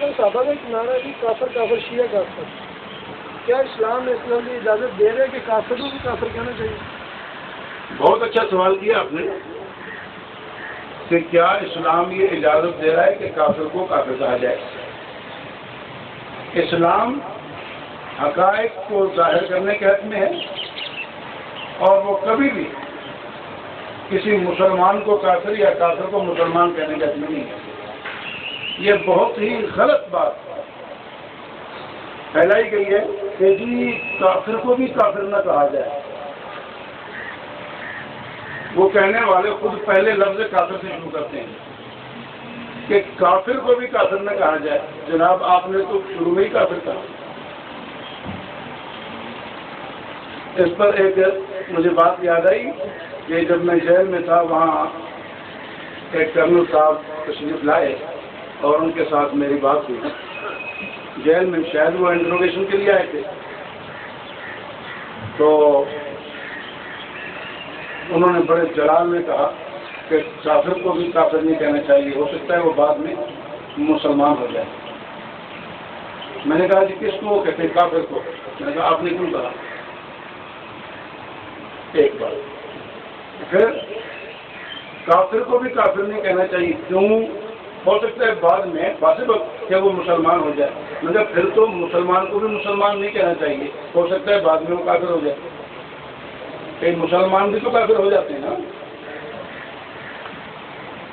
اکثر صحابہ کا ایک نعرہ ہے کافر کافر شیعہ کافر، کیا اسلام اس میں بھی اجازت دے رہے ہے کہ کافر کو بھی کافر کہنا چاہیے؟ بہت اچھا سوال کیا آپ نے کہ کیا اسلام یہ اجازت دے رہا ہے کہ کافر کو کافر کہا جائے؟ اسلام حقائق کو ظاہر کرنے کے حق میں ہے، اور وہ کبھی بھی کسی مسلمان کو کافر یا کافر کو مسلمان کہنے کے حق میں نہیں ہے۔ یہ بہت ہی غلط بات پھیلائی گئی ہے کہ جی کافر کو بھی کافر نہ کہا جائے۔ وہ کہنے والے خود پہلے لفظ کافر سے شروع کرتے ہیں کہ کافر کو بھی کافر نہ کہا جائے۔ جناب آپ نے تو شروع میں ہی کافر کہا۔ اس پر ایک مجھے بات یاد آئی کہ جب میں جیل میں تھا، وہاں ایک کرنل صاحب تشریف لائے اور ان کے ساتھ میری بات ہوئی۔ جیل میں شاید وہ انٹروگیشن کے لیے آئے تھے، تو انہوں نے بڑے جلال میں کہا کہ کافر کو بھی کافر نہیں کہنا چاہیے، ہو سکتا ہے وہ بعد میں مسلمان ہو جائے۔ میں نے کہا جی کس کو کہتے ہیں؟ کافر کو۔ میں نے کہا آپ نے کیوں کہا؟ ایک بار پھر کافر کو بھی کافر نہیں کہنا چاہیے، کیوں؟ ہو سکتا ہے بعد میں واضح کہ وہ مسلمان ہو جائے۔ مگر پھر تو مسلمان کو بھی مسلمان نہیں کہنا چاہیے، ہو سکتا ہے بعد میں وہ کافر ہو جائے۔ کئی مسلمان بھی تو کافر ہو جاتے ہیں نا۔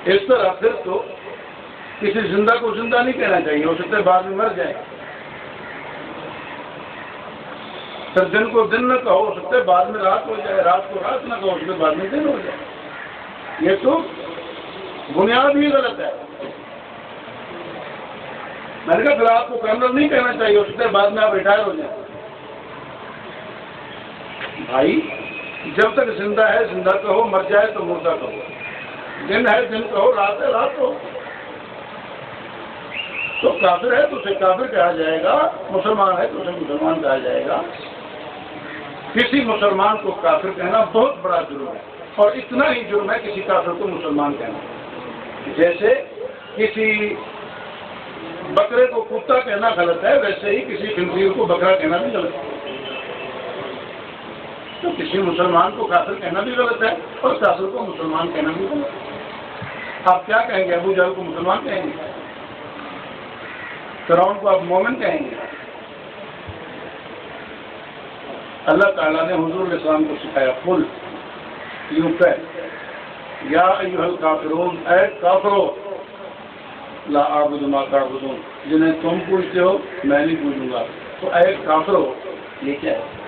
اس طرح پھر تو کسی زندہ کو زندہ نہیں کہنا چاہیے، ہو سکتا ہے بعد میں مر جائے۔ پھر دن کو دن نہ کہو، ہو سکتا ہے بعد میں رات ہو جائے، رات کو رات نہ کہو، اس کے بعد میں دن ہو جائے۔ یہ تو بنیاد ہی غلط ہے۔ میں نے کہا پھر آپ کو کرنل نہیں کہنا چاہیے، ہو سکتا ہے بعد میں آپ ریٹائر ہو جائیں۔ بھائی جب تک زندہ ہے زندہ کہو، مر جائے تو مردہ کہو، دن ہے دن کہو، رات ہے رات کہو۔ تو کافر ہے تو اسے کافر کہا جائے گا، مسلمان ہے تو اسے مسلمان کہا جائے گا۔ کسی مسلمان کو کافر کہنا بہت بڑا جرم ہے، اور اتنا ہی جرم ہے کسی کافر کو مسلمان کہنا۔ جیسے کسی بکرے کو کتا کہنا غلط ہے، ویسے ہی کسی خنزیر کو بکرا کہنا بھی غلط ہے۔ تو کسی مسلمان کو کافر کہنا بھی غلط ہے، اور کافر کو مسلمان کہنا بھی غلط ہے۔ آپ کیا کہیں گے؟ ابو جہل کو مسلمان کہیں گے؟ فرعون کو آپ مومن کہیں گے؟ اللہ تعالیٰ نے حضور علیہ السلام کو سکھایا، قل یوں کہہ یا ایھا الکافرون، اے کافرو، لا اعبد ما تعبدون، جنہیں تم پوجتے ہو میں نہیں پوجوں گا۔ تو اے کافرو، یہ کیا ہے؟